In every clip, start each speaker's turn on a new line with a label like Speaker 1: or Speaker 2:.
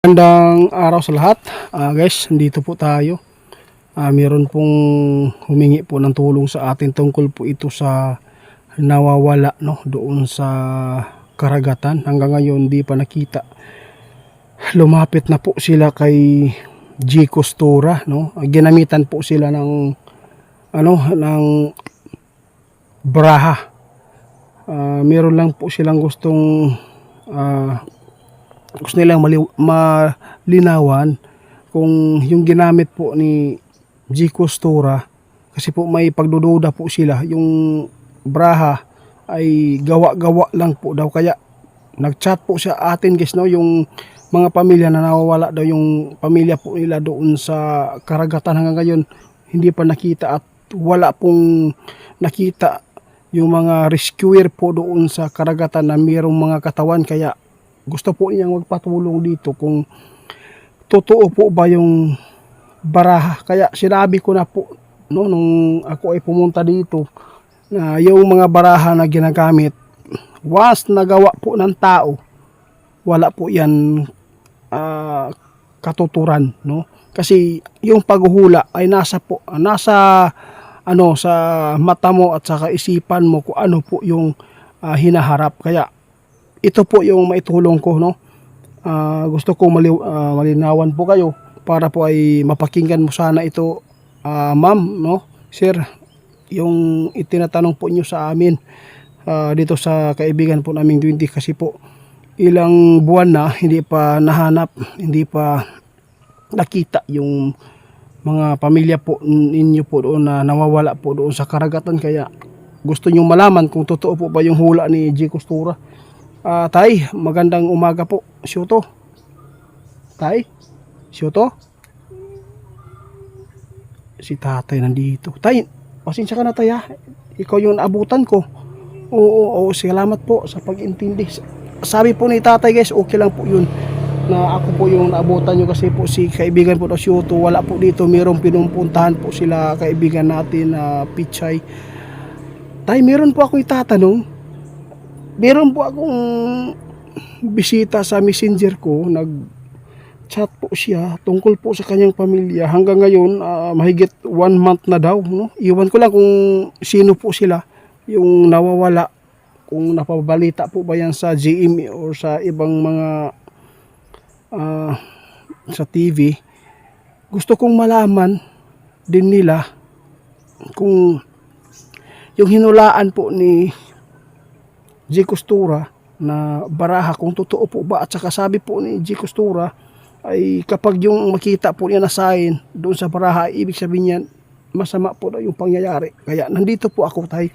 Speaker 1: Magandang araw sa lahat. Guys, nandito po tayo. Meron pong humingi po ng tulong sa atin tungkol po ito sa nawawala, no, doon sa karagatan. Hanggang ngayon di pa nakita. Lumapit na po sila kay G. Costura, no. Ginamitan po sila ng ng braha. Meron lang po silang gustong gusto nilang malinawan kung yung ginamit po ni G. Costura, kasi po may pagdududa po sila, yung braha ay gawa-gawa lang po daw. Kaya nagchat po sa atin, guys, no, yung mga pamilya na nawawala daw, yung pamilya po nila doon sa karagatan. Hanggang ngayon hindi pa nakita at wala pong nakita yung mga rescuer po doon sa karagatan na mayroong mga katawan. Kaya gusto po niyang magpatulong dito kung totoo po ba yung baraha. Kaya sinabi ko na po, no, nung ako ay pumunta dito, na yung mga baraha na ginagamit, once nagawa po ng tao, wala po yan katuturan, no? Kasi yung paghuhula ay nasa sa mata mo at sa kaisipan mo kung ano po yung hinaharap. Kaya ito po yung maitulong ko, no. Gusto kong malinawan po kayo para po ay mapakinggan mo sana ito, ma'am, no, sir, yung itinatanong po nyo sa amin dito sa kaibigan po naming 20. Kasi po ilang buwan na hindi pa nahanap, hindi pa nakita yung mga pamilya po ninyo po doon na nawawala po doon sa karagatan. Kaya gusto nyo malaman kung totoo po ba yung hula ni G. Costura. Tay, magandang umaga po. Siyuto. Tay? Siyuto? Si tatay nandito. Tay, pasensya ka na, tay, ha? Ikaw yung naabutan ko. Oo, salamat po sa pag-intindi. Sabi po ni tatay, guys, okay lang po yun na ako po yung naabutan nyo, kasi po si kaibigan po na Siyuto wala po dito. Merong pinumpuntahan po sila kaibigan natin na Pichay. Tay, meron po ako itatanong. Meron po akong bisita sa messenger ko, nag-chat po siya tungkol po sa kanyang pamilya. Hanggang ngayon, mahigit 1 month na daw, no? Iwan ko lang kung sino po sila yung nawawala, kung napabalita po ba yan sa GMA or sa ibang mga sa TV. Gusto kong malaman din nila kung yung hinulaan po ni G. Costura na baraha, kung totoo po ba. At saka sabi po ni G. Costura ay kapag yung makita po niya na sign doon sa baraha, ibig sabihin niyan masama po na yung pangyayari. Kaya nandito po ako, tay.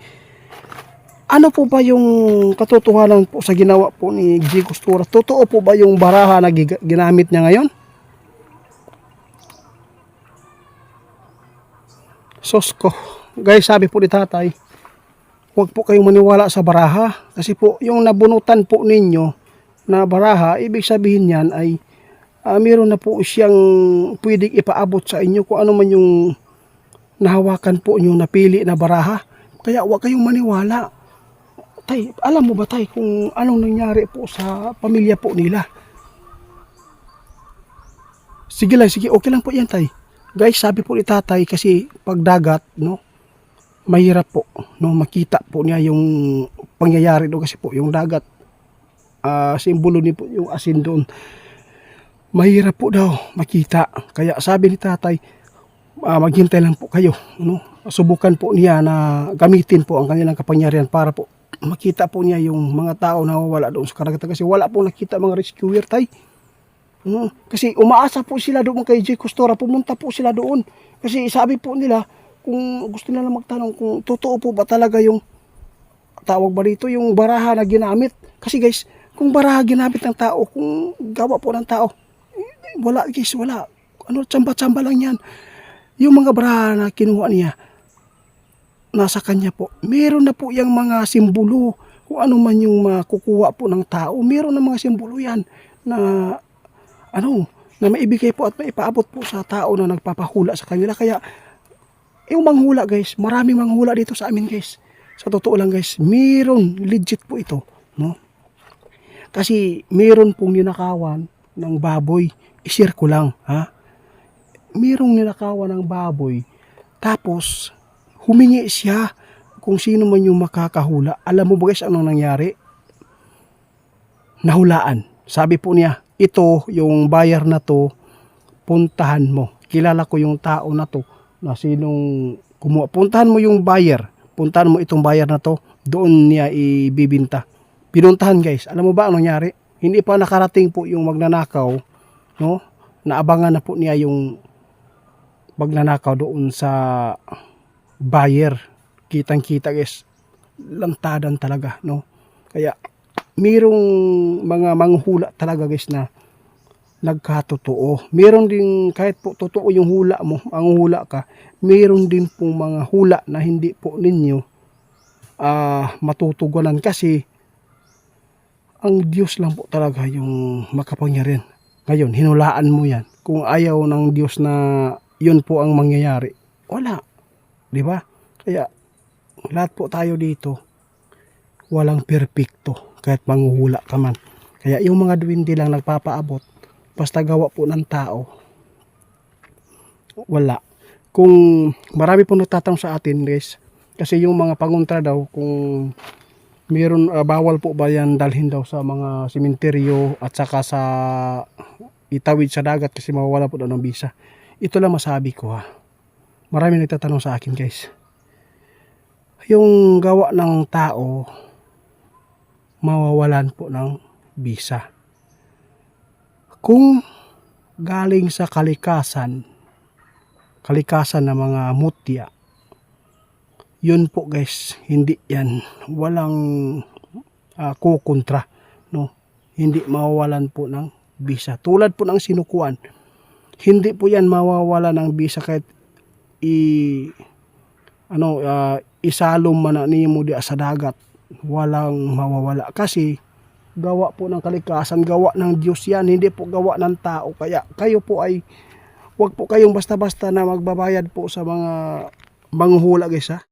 Speaker 1: Ano po ba yung katotohanan po sa ginawa po ni G. Costura? Totoo po ba yung baraha na ginamit niya ngayon? Sosko. Guys, sabi po ni tatay, huwag po kayong maniwala sa baraha. Kasi po yung nabunutan po ninyo na baraha, ibig sabihin yan ay meron na po siyang pwedeng ipaabot sa inyo kung ano man yung nahawakan po nyo, napili na baraha. Kaya huwag kayong maniwala. Tay, alam mo ba, tay, kung anong nangyari po sa pamilya po nila? Sige lang, sige, okay lang po yan, tay. Guys, sabi po ni tatay, kasi pag dagat, no, mahirap po, no, makita po niya yung pangyayari doon. Kasi po yung dagat, simbolo ni po yung asin doon. Mahirap po daw makita. Kaya sabi ni tatay, maghintay lang po kayo, no? Subukan po niya na gamitin po ang kanilang kapangyarihan para po makita po niya yung mga tao na wala doon sa karagatan. Kasi wala po nakita mga rescuer, tay. Kasi umaasa po sila doon kay G. Costura, pumunta po sila doon. Kasi sabi po nila, kung gusto nila magtanong kung totoo po ba talaga yung tawag ba dito, yung baraha na ginamit. Kasi guys, kung baraha ginamit ng tao, kung gawa po ng tao, wala, guys, wala. Tsamba-tsamba lang yan. Yung mga baraha na kinuha niya, nasa kanya po, meron na po yung mga simbolo. Kung ano man yung makukuha po ng tao, meron na mga simbolo yan na na maibigay po at maipaabot po sa tao na nagpapahula sa kanila. Kaya yung manghula, guys, maraming manghula dito sa amin, guys. Sa totoo lang, guys, meron legit po ito, no? Kasi meron pong ninakawan ng baboy. I-share ko lang, ha? Merong ninakawan ng baboy, tapos humingi siya kung sino man yung makakahula. Alam mo ba guys, anong nangyari? Nahulaan. Sabi po niya, ito yung buyer na to, puntahan mo. Kilala ko yung tao na to, na sinong kumuha. Puntahan mo yung buyer. Puntahan mo itong buyer na to, doon niya ibibinta. Pinuntahan guys. Alam mo ba anong nangyari? Hindi pa nakarating po yung magnanakaw, no? Naabangan na po niya yung magnanakaw doon sa buyer. Kitang-kita guys. Lantadan talaga, no? Kaya mayroong mga manghula talaga guys na nagkatotoo. Meron din, kahit po totoo yung hula mo, ang hula ka, meron din pong mga hula na hindi po ninyo matutugunan, kasi ang Diyos lang po talaga yung makapangyarihan. Ngayon, hinulaan mo yan. Kung ayaw ng Diyos na yun po ang mangyayari, wala. Di ba? Kaya, lahat po tayo dito, walang perpekto, kahit manghuhula ka man. Kaya yung mga duwindi lang nagpapaabot, basta gawa po ng tao, wala. Kung marami po nagtatanong sa atin guys, kasi yung mga pangontra daw, kung mayroon, bawal po ba yan dalhin daw sa mga simenteryo at saka sa itawid sa dagat kasi mawawala po daw ng bisa. Ito lang masabi ko, ha. Marami nagtatanong sa akin guys. Yung gawa ng tao, mawawalan po ng bisa. Kung galing sa kalikasan ng mga mutya, yun po guys, hindi yan, walang kukontra, no? Hindi mawawalan po ng bisa. Tulad po ng sinukuan, hindi po yan mawawala ng bisa kahit isalom man na nimo di sa dagat, walang mawawala, kasi gawa po ng kalikasan, gawa ng Diyos yan, hindi po gawa ng tao. Kaya kayo po ay wag po kayong basta-basta na magbabayad po sa mga manghula guys, ha.